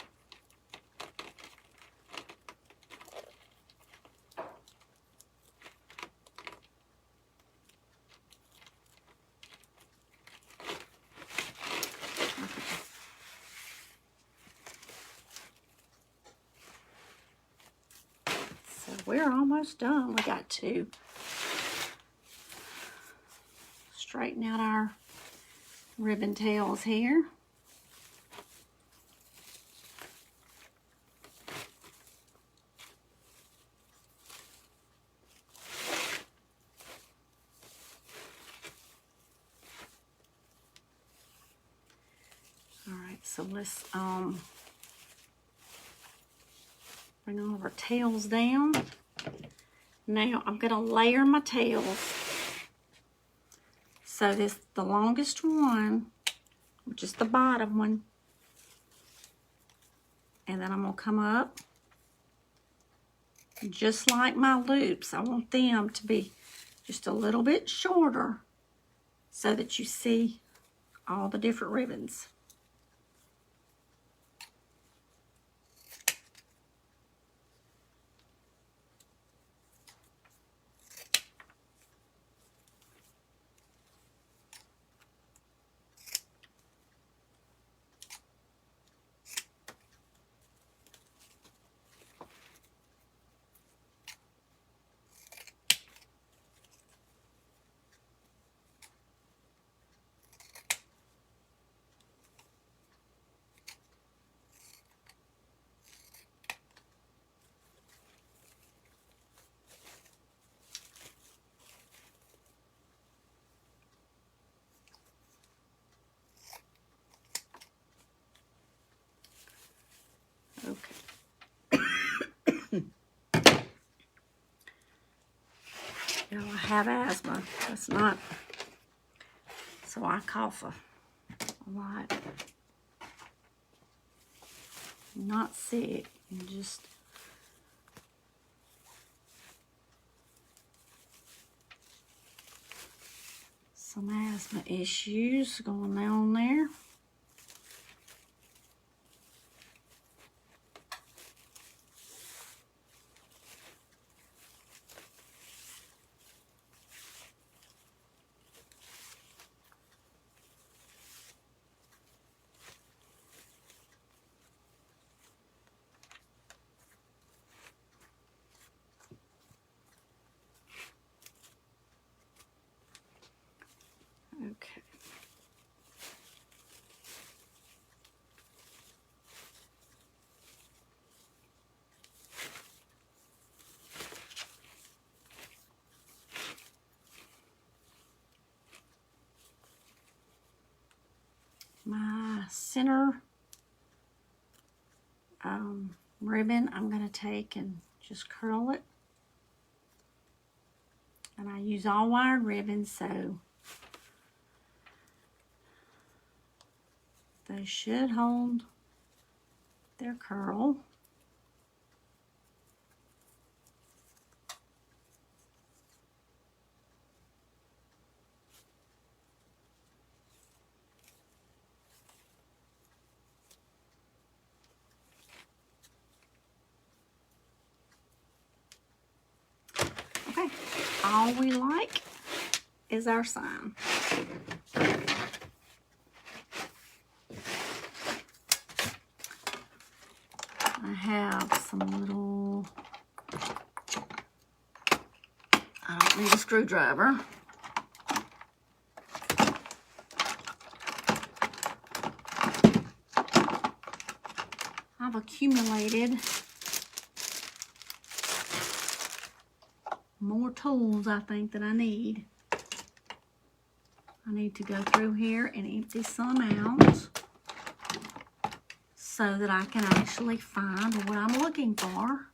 A: So we're almost done. We got to straighten out our ribbon tails here. All right, so let's bring all of our tails down. Now I'm going to layer my tails. So this, the longest one, which is the bottom one, and then I'm going to come up just like my loops. I want them to be just a little bit shorter so that you see all the different ribbons. Okay. You know, I have asthma. That's not, so I cough a lot. I'm not sick, I'm just some asthma issues going on there. Okay. My center ribbon, I'm going to take and just curl it. And I use all wired ribbons, so they should hold their curl. Okay, all we like is our sign. I have some little, I don't need a screwdriver. I've accumulated more tools, I think, that I need. I need to go through here and empty some out so that I can actually find what I'm looking for.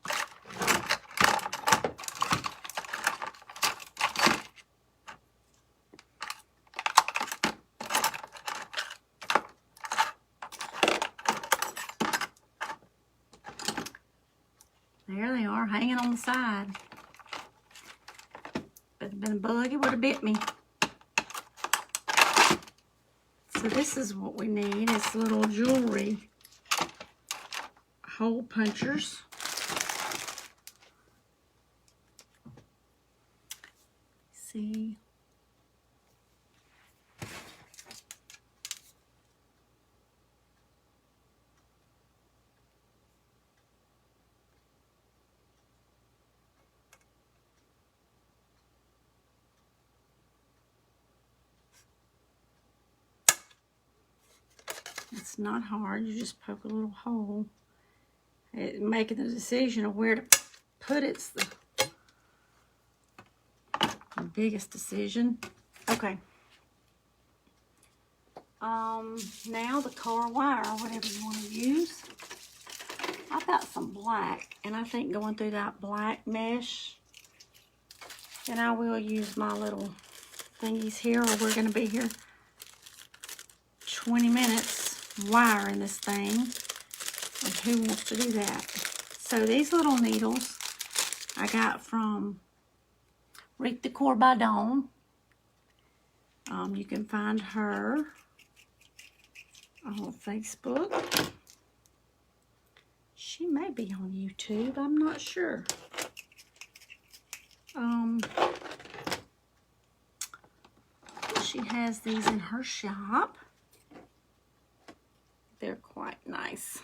A: There they are, hanging on the side. If it had been a bug, it would have bit me. So this is what we need. It's little jewelry hole punchers. See? It's not hard, you just poke a little hole. Making the decision of where to put it's the biggest decision. Okay. Now the car wire, whatever you want to use. I've got some black, and I think going through that black mesh, and I will use my little thingies here, or we're going to be here 20 minutes wiring this thing, and who wants to do that? So these little needles I got from Wreath Decor by Dawn. You can find her on Facebook. She may be on YouTube, I'm not sure. She has these in her shop. They're quite nice.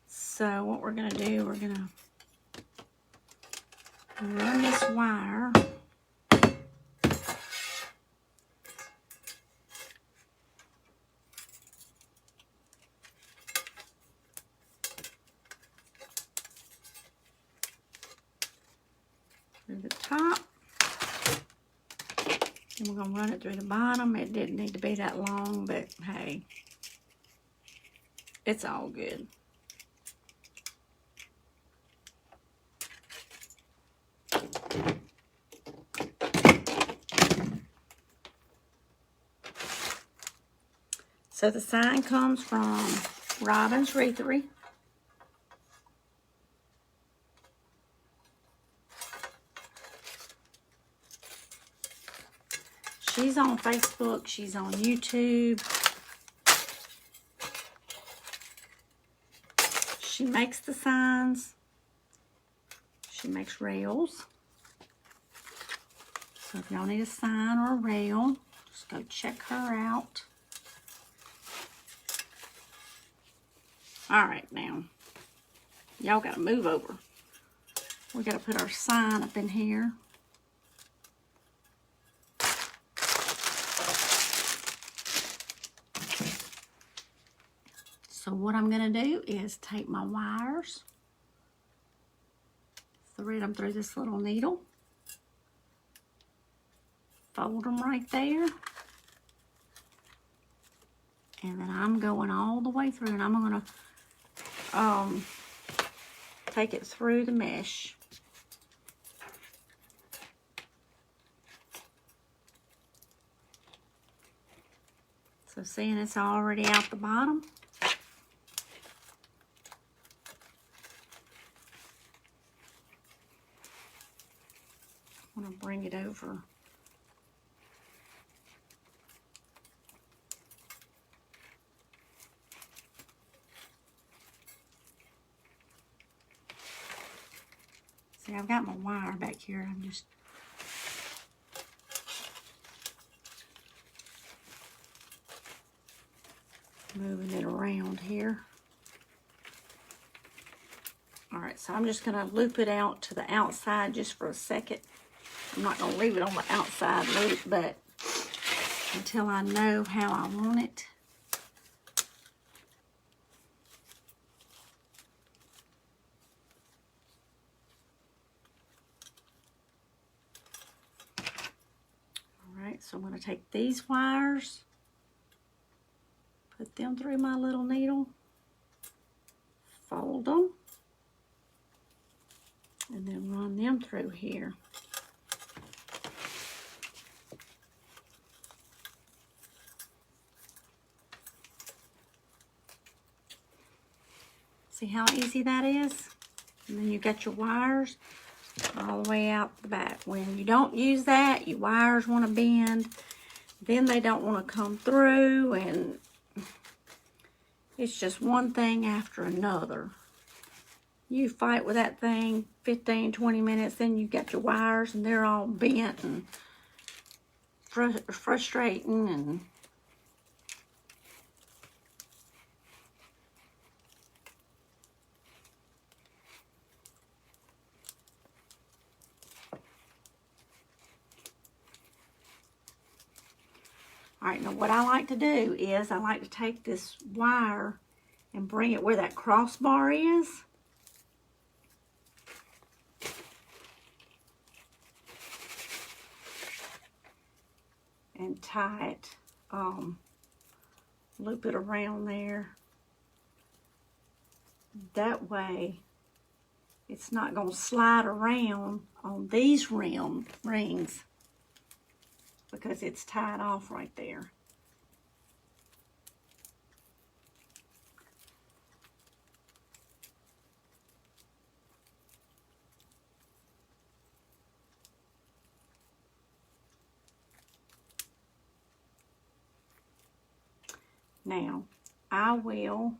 A: So what we're going to do, we're going to run this wire through the top, and we're going to run it through the bottom. It didn't need to be that long, but hey, it's all good. So the sign comes from Robin's Wreathery. She's on Facebook, she's on YouTube. She makes the signs. She makes rails. So if y'all need a sign or a rail, just go check her out. All right, now, y'all got to move over. We got to put our sign up in here. So what I'm going to do is take my wires, thread them through this little needle, fold them right there, And then I'm going all the way through, and I'm going to take it through the mesh. So seeing it's already out the bottom. I'm going to bring it over. See, I've got my wire back here. I'm just moving it around here. All right, so I'm just going to loop it out to the outside just for a second. I'm not going to leave it on the outside loop, but until I know how I want it. All right, so I'm going to take these wires, put them through my little needle, fold them, and then run them through here. See how easy that is? And then you got your wires all the way out the back. When you don't use that, your wires want to bend. Then they don't want to come through, and it's just one thing after another. You fight with that thing 15, 20 minutes, then you got your wires and they're all bent and frustrating. And all right, now what I like to do is I like to take this wire and bring it where that crossbar is. And tie it, loop it around there. That way it's not going to slide around on these rings because it's tied off right there. Now, I will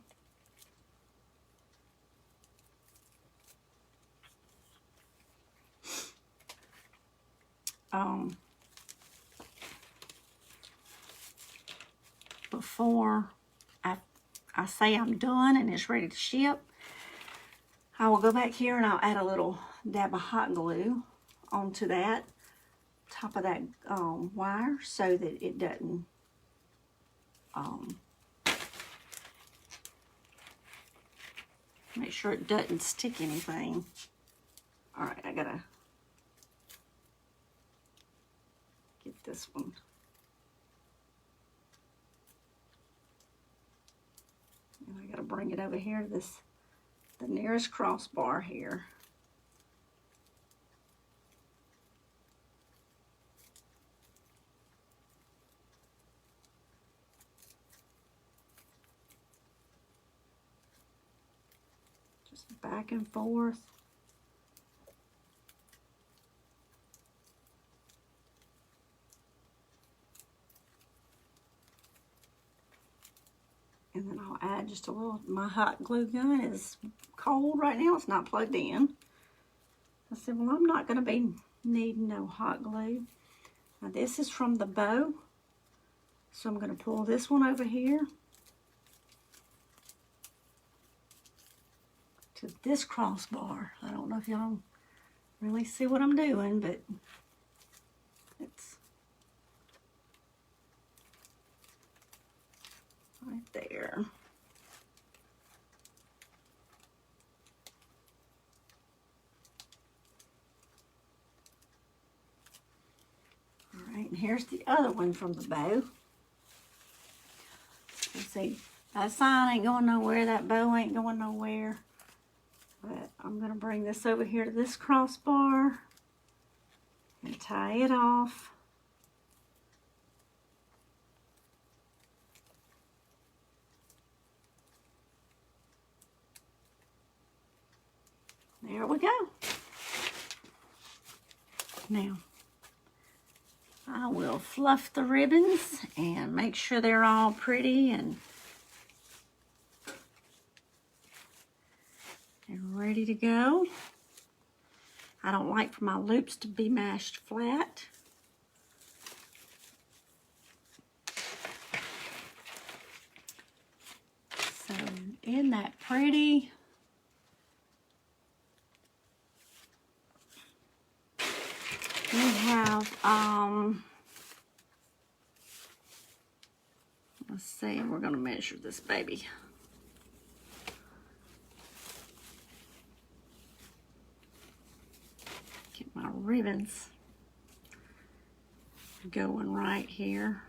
A: before I say I'm done and it's ready to ship, I will go back here and I'll add a little dab of hot glue onto that top of that wire so that it doesn't make sure it doesn't stick anything. All right, I gotta get this one. And I gotta bring it over here to the nearest crossbar here. Just back and forth. And then I'll add just a little, my hot glue gun is cold right now, it's not plugged in. I said, well, I'm not gonna be needing no hot glue. Now this is from the bow. So I'm gonna pull this one over here to this crossbar. I don't know if y'all really see what I'm doing, but it's right there. All right, and here's the other one from the bow. Let's see, that sign ain't going nowhere, that bow ain't going nowhere. But I'm going to bring this over here to this crossbar and tie it off. There we go. Now, I will fluff the ribbons and make sure they're all pretty and ready to go. I don't like for my loops to be mashed flat. So, isn't that pretty? We have, let's see, we're going to measure this baby. Get my ribbons going right here.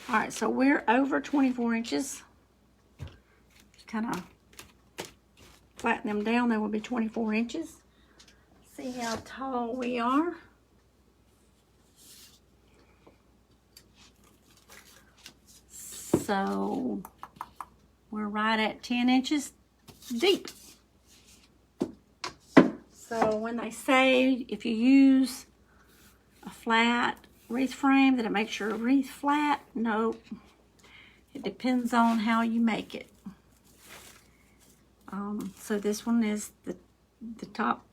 A: All right, so we're over 24 inches. Just kind of flatten them down, they will be 24 inches. See how tall we are. So we're right at 10 inches deep. So when they say if you use a flat wreath frame that it makes your wreath flat, nope. It depends on how you make it. So this one is the top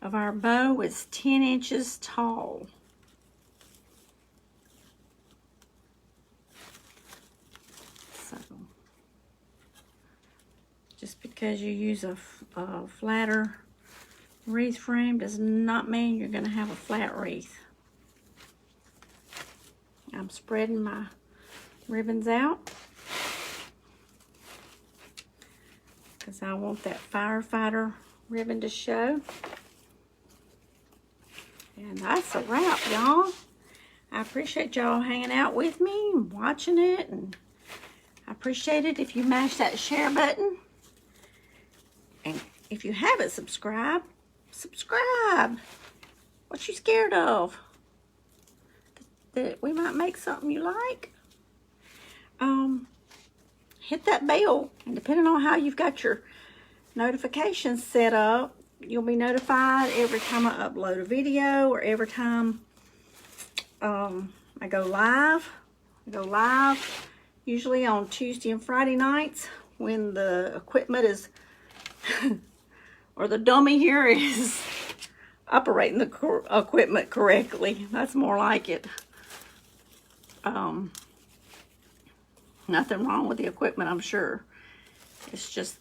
A: of our bow is 10 inches tall. So just because you use a flatter wreath frame does not mean you're going to have a flat wreath. I'm spreading my ribbons out because I want that firefighter ribbon to show. And that's a wrap, y'all. I appreciate y'all hanging out with me and watching it, and I appreciate it if you mash that share button. And if you haven't subscribed, subscribe. What you scared of? That we might make something you like? Hit that bell, and depending on how you've got your notifications set up, you'll be notified every time I upload a video or every time I go live. I go live usually on Tuesday and Friday nights when the equipment is, or the dummy here is operating the equipment correctly. That's more like it. Nothing wrong with the equipment, I'm sure. It's just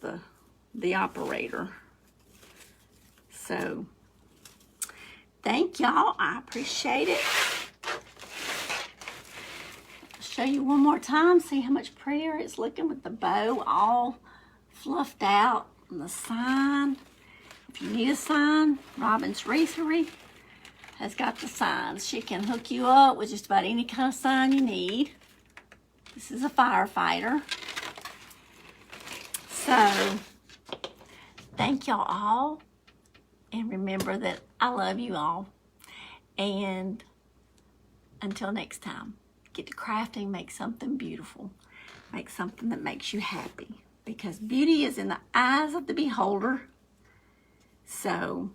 A: the operator. So, thank y'all. I appreciate it. I'll show you one more time. See how much prettier it's looking with the bow all fluffed out and the sign. If you need a sign, Robin's Wreathery has got the signs. She can hook you up with just about any kind of sign you need. This is a firefighter. So, thank y'all all. And remember that I love you all. And until next time, get to crafting, make something beautiful. Make something that makes you happy. Because beauty is in the eyes of the beholder. So,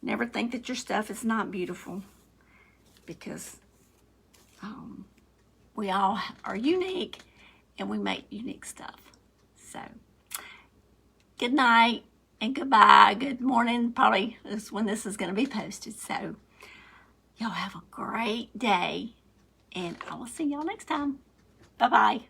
A: never think that your stuff is not beautiful. Because we all are unique and we make unique stuff. So, good night and goodbye. Good morning, probably is when this is going to be posted. So, y'all have a great day and I will see y'all next time. Bye-bye.